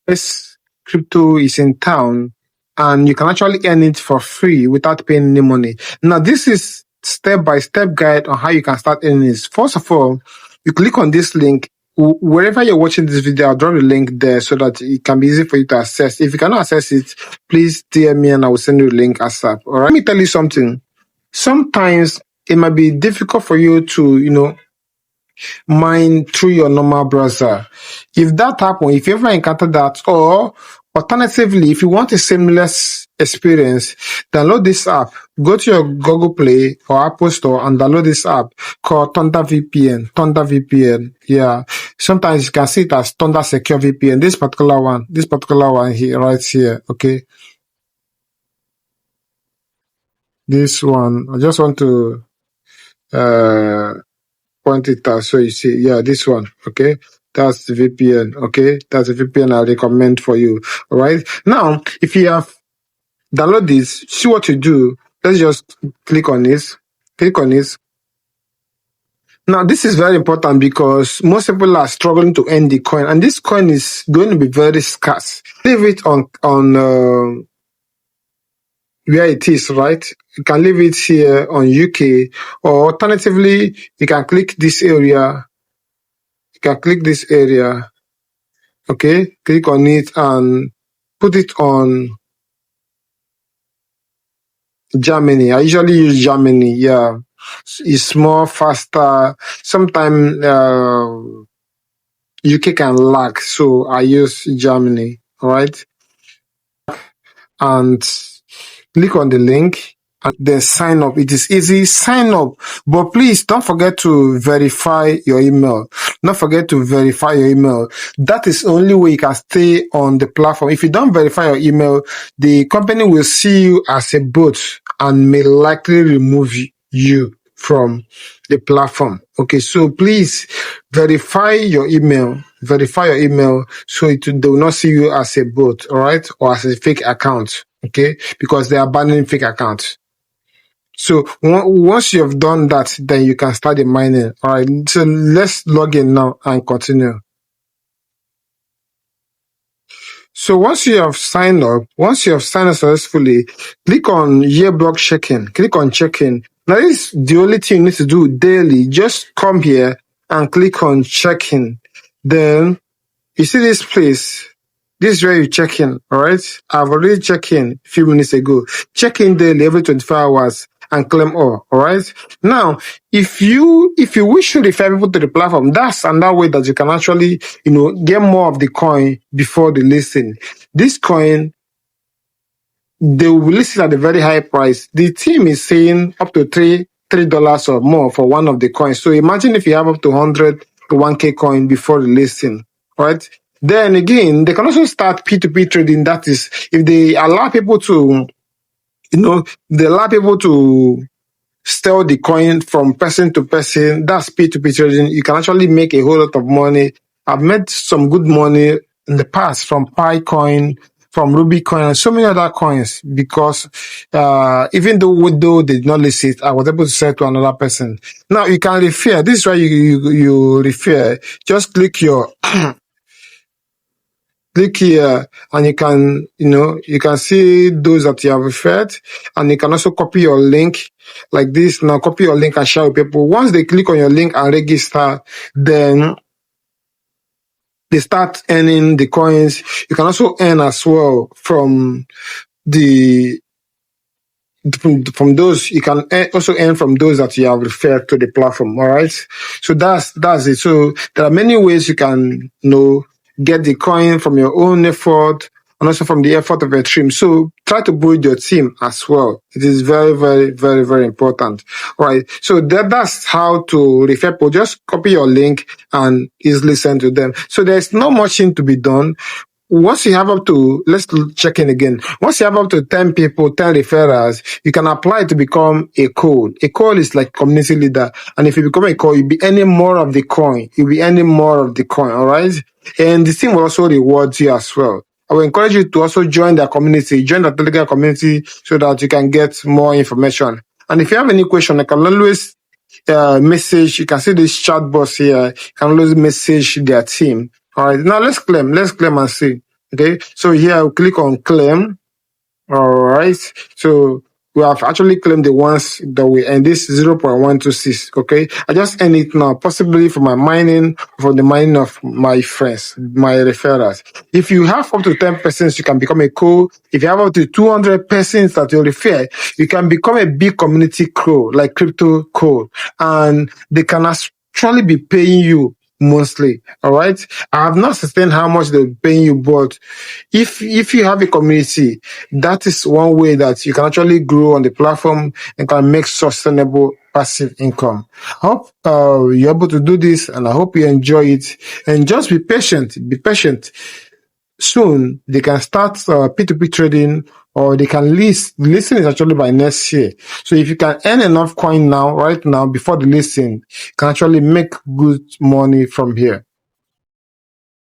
this crypto is in town and you can actually earn it for free without paying any money. Now, this is step-by-step guide on how you can start earning this. First of all, you click on this link. Wherever you're watching this video, I'll drop the link there so that it can be easy for you to access. If you cannot access it, please DM me and I will send you the link ASAP. All right. Let me tell you something. Sometimes it might be difficult for you to, mine through your normal browser. If that happens, if you ever encounter that, or alternatively, if you want a seamless experience, download this app. Go to your Google Play or Apple Store and download this app called Thunder VPN. Thunder VPN. Yeah. Sometimes you can see it as Thunder Secure VPN. This particular one here, right here. Okay. This one, I just want to, point it out so you see. Yeah, this one. Okay. That's the VPN. Okay. That's the VPN I recommend for you. All right. Now, if you have download this, see what you do. Let's just click on this. Click on this. Now, this is very important because most people are struggling to earn the coin, and this coin is going to be very scarce. Leave it on where it is, right? You can leave it here on UK, or alternatively, you can click this area. You can click this area. Okay, click on it and put it on Germany. I usually use Germany. Yeah, it's more faster. Sometimes UK can lag, so I use Germany. All right, and click on the link and then sign up. It is easy. Sign up, but please don't forget to verify your email. Don't forget to verify your email. That is the only way you can stay on the platform. If you don't verify your email, the company will see you as a bot and may likely remove you from the platform. Okay, so please verify your email. Verify your email so they will not see you as a bot, all right, or as a fake account. Okay, because they are banning fake accounts. So once you have done that, then you can start the mining. All right, so let's log in now and continue. So once you have signed up successfully, click on YeBlock check-in. Click on check-in. Now this is the only thing you need to do daily. Just come here and click on check-in. Then you see this place. This is where you check in, all right? I've already checked in a few minutes ago. Check in daily every 24 hours and claim all right? Now, if you wish to refer people to the platform, that's another way that you can actually, get more of the coin before the listing. This coin, they will list it at a very high price. The team is saying up to $3 or more for one of the coins. So imagine if you have up to 100 to 1K coin before the listing, right? Then again, they can also start P2P trading. That is, if they allow people to, sell the coin from person to person, that's P2P trading. You can actually make a whole lot of money. I've made some good money in the past from Pi coin, from Ruby coin, and so many other coins because even though they did not list it, I was able to sell to another person. Now you can refer. This is why you refer. Just click your click here and you can see those that you have referred, and you can also copy your link like this. Now copy your link and share with people. Once they click on your link and register, then they start earning the coins. You can also earn as well from those. You can also earn from those that you have referred to the platform. All right. So that's it. So there are many ways you can get the coin from your own effort and also from the effort of your team. So try to build your team as well. It is very, very, very, very important. All right. So that's how to refer people. Just copy your link and easily send to them. So there's not much thing to be done. Once you have let's check in again. Once you have up to 10 people, 10 referrals, you can apply to become a code. A code is like community leader. And if you become a code, you'll be earning more of the coin. All right? And the team will also reward you as well. I will encourage you to also join their community, join the Telegram community so that you can get more information. And if you have any question, I can always message. You can see this chat box here. You can always message their team. All right, now let's claim and see. Okay, so here I'll click on claim. All right. So we have actually claimed the ones that we earn this 0.126. Okay. I just earn it now, possibly from my mining, from the mining of my friends, my referrals. If you have up to 10 persons, you can become a co. If you have up to 200 persons that you refer, you can become a big community co, like crypto co, and they can actually be paying you monthly. All right. I have not sustained how much they're paying you, but if you have a community, that is one way that you can actually grow on the platform and can make sustainable passive income. I hope you're able to do this, and I hope you enjoy it. And just be patient. Be patient. Soon they can start P2P trading, or they can list. The listing is actually by next year. So if you can earn enough coin now, right now, before the listing, you can actually make good money from here.